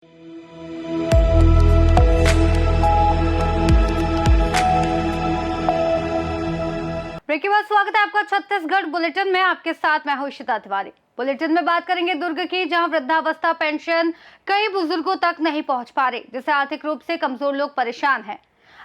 Break के बाद स्वागत है आपका छत्तीसगढ़ बुलेटिन में। आपके साथ मैं हूं इशिता तिवारी। बुलेटिन में बात करेंगे दुर्ग की, जहां वृद्धावस्था पेंशन कई बुजुर्गों तक नहीं पहुंच पा रही, जिससे आर्थिक रूप से कमजोर लोग परेशान हैं।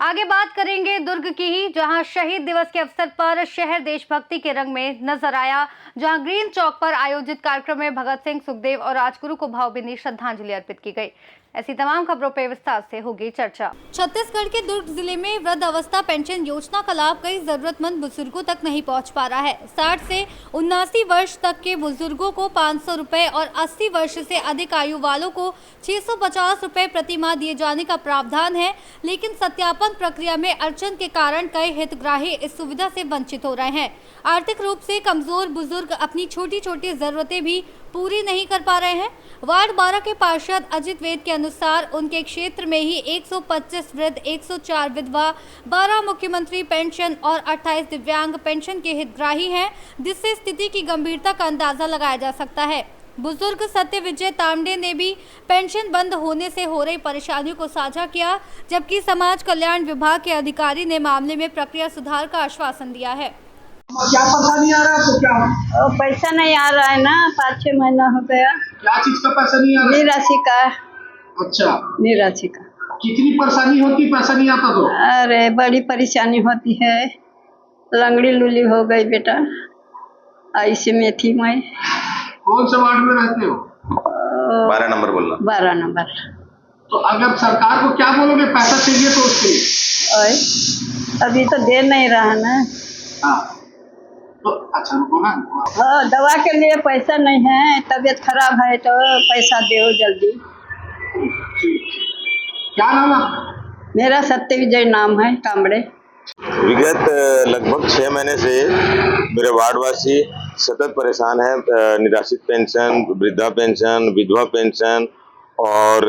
आगे बात करेंगे दुर्ग की ही, जहां शहीद दिवस के अवसर पर शहर देशभक्ति के रंग में नजर आया, जहां ग्रीन चौक पर आयोजित कार्यक्रम में भगत सिंह, सुखदेव और राजगुरु को भावभीनी श्रद्धांजलि अर्पित की गई। ऐसी तमाम खबरों पर विस्तार से होगी चर्चा। छत्तीसगढ़ के दुर्ग जिले में वृद्ध अवस्था पेंशन योजना का लाभ कई जरूरतमंद बुजुर्गों तक नहीं पहुंच पा रहा है। 60 से 79 वर्ष तक के बुजुर्गों को 500 रुपए और 80 वर्ष से अधिक आयु वालों को 650 रुपए प्रति माह दिए जाने का प्रावधान है, लेकिन सत्यापन प्रक्रिया में अड़चन के कारण कई हितग्राही इस सुविधा से वंचित हो रहे हैं। आर्थिक रूप से कमजोर बुजुर्ग अपनी छोटी छोटी जरूरतें भी पूरी नहीं कर पा रहे हैं। वार्ड 12 के पार्षद अजित वेद के अनुसार उनके क्षेत्र में ही 125 वृद्ध, 104 विधवा, 12 मुख्यमंत्री पेंशन और 28 दिव्यांग पेंशन के हितग्राही हैं, जिससे स्थिति की गंभीरता का अंदाजा लगाया जा सकता है। बुजुर्ग सत्य विजय तांडे ने भी पेंशन बंद होने से हो रही परेशानियों को साझा किया, जबकि समाज कल्याण विभाग के अधिकारी ने मामले में प्रक्रिया सुधार का आश्वासन दिया है। क्या पैसा नहीं आ रहा है तो क्या? पैसा नहीं आ रहा है ना, 5-6 महीना हो गया। क्या चीज का पैसा नहीं आ रहा? निराशि का। अच्छा, निराशि का। कितनी परेशानी होती पैसा नहीं आता तो? अरे बड़ी परेशानी होती है, लंगड़ी लूली हो गई बेटा, ऐसे में थी मैं। कौन से वार्ड में रहते हो? 12 नंबर बोलना। 12 नंबर। तो अगर सरकार को क्या बोलोगे, पैसा चाहिए तो उसके? अभी तो दे नहीं रहा ना। हाँ, तो अच्छा रुको ना। हाँ, दवा के लिए पैसा नहीं है, तबीयत खराब है तो पैसा दो जल्दी। क्या नाम है? मेरा सत्य विजय नाम है, कामड़े। विगत लगभग 6 महीने से मेरे वार्डवासी सतत परेशान है। निराश्रित पेंशन, वृद्धा पेंशन, विधवा पेंशन और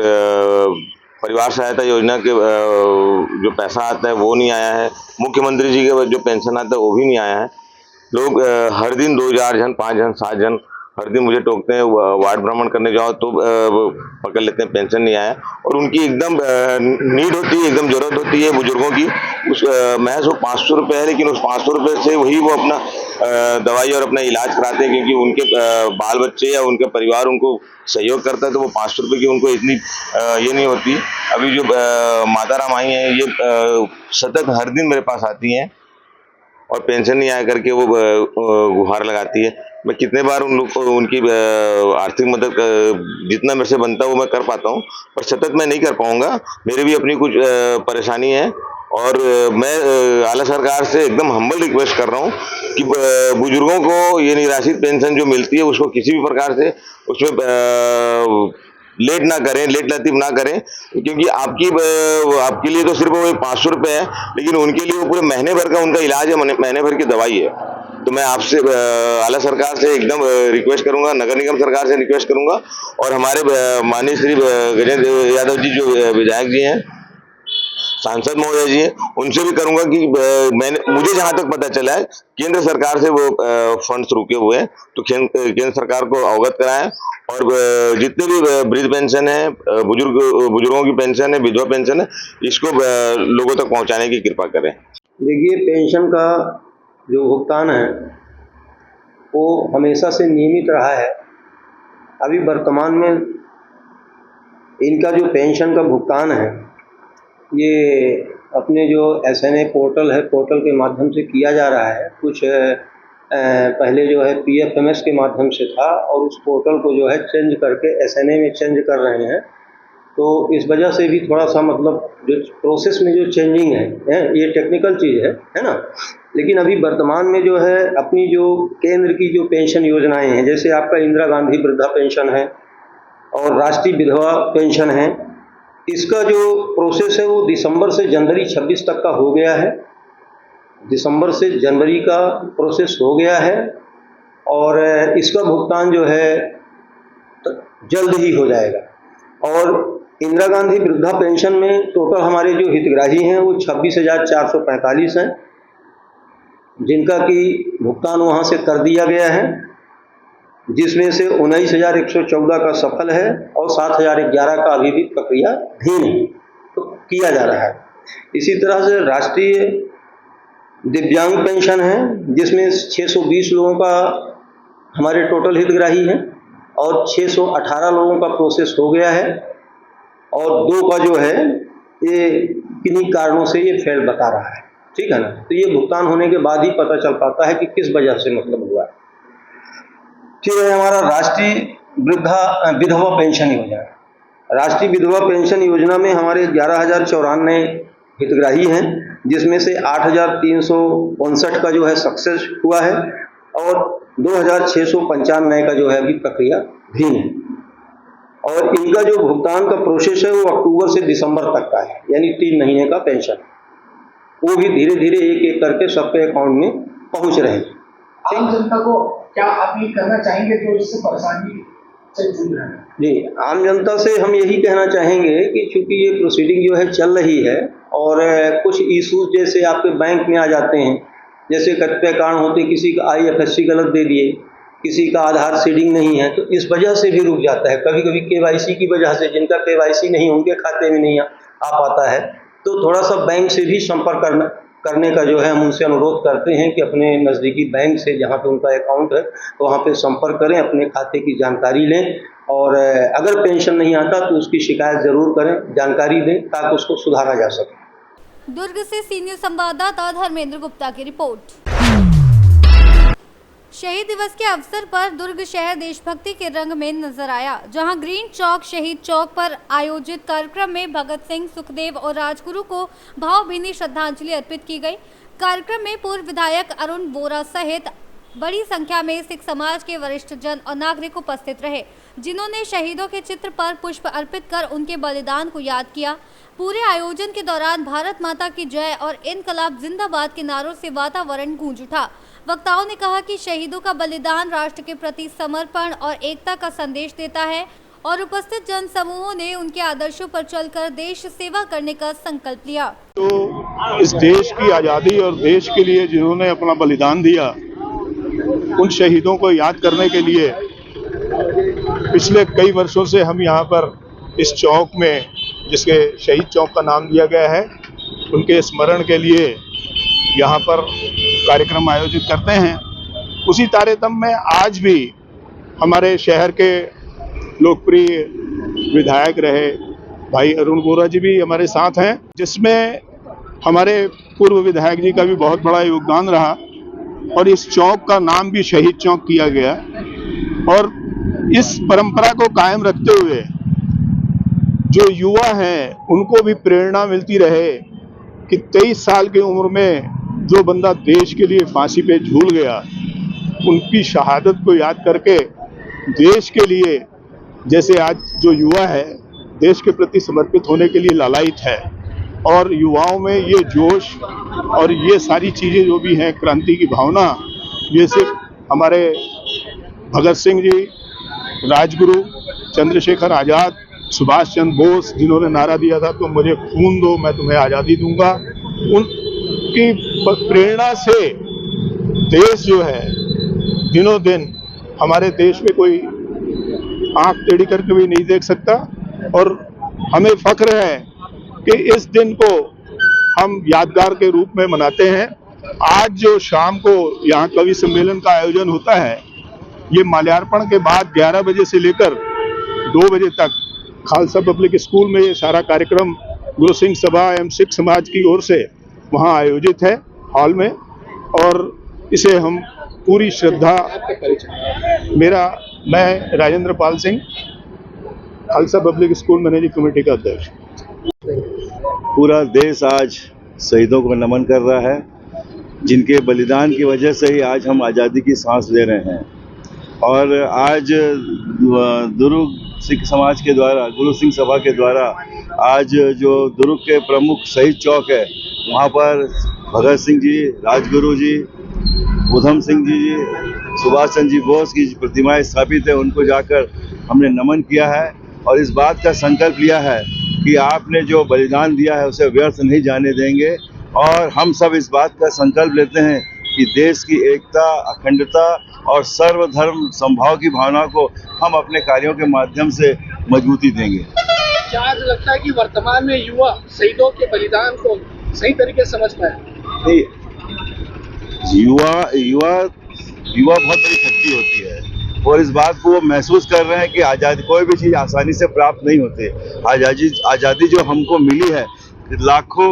परिवार सहायता योजना के जो पैसा आता है वो नहीं आया है। मुख्यमंत्री जी के जो पेंशन आता है वो भी नहीं आया है। लोग हर दिन 2-4 जन, 5 जन, 7 जन हर दिन मुझे टोकते हैं, वार्ड भ्रमण करने जाओ तो पकड़ लेते हैं पेंशन नहीं आया। और उनकी एकदम नीड होती है, एकदम जरूरत होती है बुजुर्गों की। उस महज वो 500 रुपये है, लेकिन उस 500 रुपये से वही वो अपना दवाई और अपना इलाज कराते हैं, क्योंकि उनके बाल बच्चे या उनका परिवार उनको सहयोग करता है, तो वो 500 रुपये की उनको इतनी ये नहीं होती। अभी जो माता राम आई हैं, ये सतत हर दिन मेरे पास आती हैं और पेंशन नहीं आया करके वो गुहार लगाती है। मैं कितने बार उन लोग को उनकी आर्थिक मदद जितना मेरे से बनता है वो मैं कर पाता हूँ, पर सतत मैं नहीं कर पाऊँगा। मेरी भी अपनी कुछ परेशानी है और मैं आला सरकार से एकदम हम्बल रिक्वेस्ट कर रहा हूँ कि बुजुर्गों को ये निराश्रित पेंशन जो मिलती है उसको किसी भी प्रकार से उसमें लेट ना करें, लेट लतीफ ना करें, क्योंकि आपके लिए तो सिर्फ वो 500 रुपये है, लेकिन उनके लिए वो पूरे महीने भर का उनका इलाज है, महीने भर की दवाई है। तो मैं आपसे आला सरकार से एकदम रिक्वेस्ट करूंगा, नगर निगम सरकार से रिक्वेस्ट करूंगा और हमारे माननीय श्री गजेंद्र यादव जी जो विधायक जी हैं, सांसद महोदय जी हैं, उनसे भी करूंगा कि मुझे जहां तक पता चला है केंद्र सरकार से वो फंड्स रुके हुए हैं, तो केंद्र सरकार को अवगत कराएं और जितने भी वृद्ध पेंशन है, बुजुर्गों की पेंशन है, विधवा पेंशन है, इसको लोगों तक पहुंचाने की कृपा करें। देखिए, पेंशन का जो भुगतान है वो हमेशा से नियमित रहा है। अभी वर्तमान में इनका जो पेंशन का भुगतान है ये अपने जो SNA पोर्टल है, पोर्टल के माध्यम से किया जा रहा है। कुछ पहले जो है PFMS के माध्यम से था और उस पोर्टल को जो है चेंज करके SNA में चेंज कर रहे हैं। तो इस वजह से भी थोड़ा सा मतलब जो प्रोसेस में जो चेंजिंग है ये टेक्निकल चीज़ है ना। लेकिन अभी वर्तमान में जो है अपनी जो केंद्र की जो पेंशन योजनाएं हैं, जैसे आपका इंदिरा गांधी वृद्धा पेंशन है और राष्ट्रीय विधवा पेंशन है, इसका जो प्रोसेस है वो दिसंबर से जनवरी 26 तक का हो गया है। दिसंबर से जनवरी का प्रोसेस हो गया है और इसका भुगतान जो है जल्द ही हो जाएगा। और इंदिरा गांधी वृद्धा पेंशन में टोटल हमारे जो हितग्राही हैं वो 26,445 हैं, जिनका कि भुगतान वहाँ से कर दिया गया है। जिसमें से 19,114 का सफल है और 7,011 का अभी भी प्रक्रियाधीन है, तो किया जा रहा है। इसी तरह से राष्ट्रीय दिव्यांग पेंशन है, जिसमें 620 लोगों का हमारे टोटल हितग्राही है और 618 लोगों का प्रोसेस हो गया है और 2 का जो है ये किन्हीं कारणों से ये फेल बता रहा है, ठीक है ना। तो ये भुगतान होने के बाद ही पता चल पाता है कि किस वजह से मतलब हुआ है। फिर है हमारा राष्ट्रीय विधवा पेंशन योजना। राष्ट्रीय विधवा पेंशन योजना में हमारे 11,094 हितग्राही हैं, जिसमें से 8,359 का जो है सक्सेस हुआ है और 2,695 का जो है अभी प्रक्रियाधीन है। और इनका जो भुगतान का प्रोसेस है वो अक्टूबर से दिसंबर तक का है, यानी 3 महीने का पेंशन। वो भी धीरे धीरे एक एक करके सबके अकाउंट में पहुंच रहे हैं। आम जनता को क्या अपील करना चाहेंगे जो इससे परेशानी से जूझ रहे हैं? जी, आम जनता से हम यही कहना चाहेंगे कि चूंकि ये प्रोसीडिंग जो है चल रही है और कुछ इशूज जैसे आपके बैंक में आ जाते हैं, जैसे कतिपय कारण होते, किसी का IFSC गलत दे दिए, किसी का आधार सीडिंग नहीं है, तो इस वजह से भी रुक जाता है। कभी कभी KYC की वजह से, जिनका KYC नहीं उनके खाते में नहीं आ पाता है, तो थोड़ा सा बैंक से भी संपर्क करने का जो है हम उनसे अनुरोध करते हैं कि अपने नज़दीकी बैंक से जहाँ पे उनका अकाउंट है तो वहाँ पे संपर्क करें, अपने खाते की जानकारी लें और अगर पेंशन नहीं आता तो उसकी शिकायत ज़रूर करें, जानकारी दें ताकि उसको सुधारा जा सके। दुर्ग से सीनियर संवाददाता धर्मेंद्र गुप्ता की रिपोर्ट। शहीद दिवस के अवसर पर दुर्ग शहर देशभक्ति के रंग में नजर आया, जहां ग्रीन चौक शहीद चौक पर आयोजित कार्यक्रम में भगत सिंह, सुखदेव और राजगुरु को भावभीनी श्रद्धांजलि अर्पित की गई। कार्यक्रम में पूर्व विधायक अरुण बोरा सहित बड़ी संख्या में सिख समाज के वरिष्ठ जन और नागरिक उपस्थित रहे, जिन्होंने शहीदों के चित्र पर पुष्प अर्पित कर उनके बलिदान को याद किया। पूरे आयोजन के दौरान भारत माता की जय और इनकलाब जिंदाबाद के नारों से वातावरण गूंज उठा। वक्ताओं ने कहा कि शहीदों का बलिदान राष्ट्र के प्रति समर्पण और एकता का संदेश देता है और उपस्थित जन समूहों ने उनके आदर्शों पर चलकर देश सेवा करने का संकल्प लिया। तो इस देश की आज़ादी और देश के लिए जिन्होंने अपना बलिदान दिया, उन शहीदों को याद करने के लिए पिछले कई वर्षों से हम यहाँ पर इस चौक में, जिसके शहीद चौक का नाम दिया गया है, उनके स्मरण के लिए यहाँ पर कार्यक्रम आयोजित करते हैं। उसी तारतम्य में आज भी हमारे शहर के लोकप्रिय विधायक रहे भाई अरुण बोरा जी भी हमारे साथ हैं, जिसमें हमारे पूर्व विधायक जी का भी बहुत बड़ा योगदान रहा और इस चौक का नाम भी शहीद चौक किया गया। और इस परंपरा को कायम रखते हुए जो युवा हैं उनको भी प्रेरणा मिलती रहे कि 23 साल की उम्र में जो बंदा देश के लिए फांसी पे झूल गया, उनकी शहादत को याद करके देश के लिए, जैसे आज जो युवा है देश के प्रति समर्पित होने के लिए लालायित है और युवाओं में ये जोश और ये सारी चीज़ें जो भी हैं, क्रांति की भावना, ये सिर्फ हमारे भगत सिंह जी, राजगुरु, चंद्रशेखर आज़ाद, सुभाष चंद्र बोस, जिन्होंने नारा दिया था तो मुझे खून दो मैं तुम्हें आज़ादी दूंगा, उनकी प्रेरणा से देश जो है दिनों दिन, हमारे देश में कोई आंख टेढ़ी करके भी नहीं देख सकता। और हमें फख्र है कि इस दिन को हम यादगार के रूप में मनाते हैं। आज जो शाम को यहाँ कवि सम्मेलन का आयोजन होता है, ये माल्यार्पण के बाद 11 बजे से लेकर 2 बजे तक खालसा पब्लिक स्कूल में ये सारा कार्यक्रम गुरु सिंह सभा एवं सिख समाज की ओर से वहाँ आयोजित है हॉल में, और इसे हम पूरी श्रद्धा, मैं Rajendra Pal Singh, Khalsa public school managing committee का अध्यक्ष। पूरा देश आज शहीदों को नमन कर रहा है, जिनके बलिदान की वजह से ही आज हम आज़ादी की सांस ले रहे हैं। और आज दुर्ग सिख समाज के द्वारा, गुरु सिंह सभा के द्वारा, आज जो दुर्ग के प्रमुख शहीद चौक है, वहाँ पर भगत सिंह जी, राजगुरु जी, उधम सिंह जी, सुभाष चंद्र जी बोस की प्रतिमाएं स्थापित है, उनको जाकर हमने नमन किया है और इस बात का संकल्प लिया है कि आपने जो बलिदान दिया है उसे व्यर्थ नहीं जाने देंगे। और हम सब इस बात का संकल्प लेते हैं कि देश की एकता, अखंडता और सर्वधर्म समभाव की भावना को हम अपने कार्यों के माध्यम से मजबूती देंगे। क्या आज लगता है कि वर्तमान में युवा शहीदों के बलिदान को सही तरीके से समझता है? नहीं, युवा बहुत बड़ी शक्ति होती है और इस बात को वो महसूस कर रहे हैं कि आज़ादी, कोई भी चीज़ आसानी से प्राप्त नहीं होती। आज़ादी जो हमको मिली है, लाखों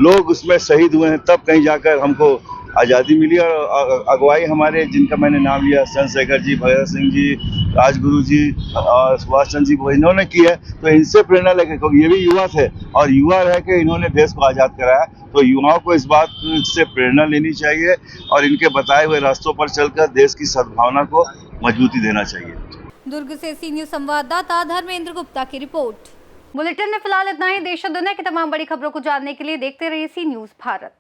लोग उसमें शहीद हुए हैं, तब कहीं जाकर हमको आज़ादी मिली। और अगुवाई हमारे, जिनका मैंने नाम लिया, चंद्रशेखर जी, भगत सिंह जी, राजगुरु जी और सुभाष चंद्र जी, वो इन्होंने की है, तो इनसे प्रेरणा लेकर, क्योंकि ये भी युवा थे और युवा रह के इन्होंने देश को आज़ाद कराया, तो युवाओं को इस बात से प्रेरणा लेनी चाहिए और इनके बताए हुए रास्तों पर चलकर देश की सद्भावना को मजबूती देना चाहिए। दुर्ग से सी न्यूज संवाददाता धर्मेंद्र गुप्ता की रिपोर्ट। बुलेटिन में फिलहाल इतना ही। देश और दुनिया की तमाम बड़ी खबरों को जानने के लिए देखते रहिए सी न्यूज भारत।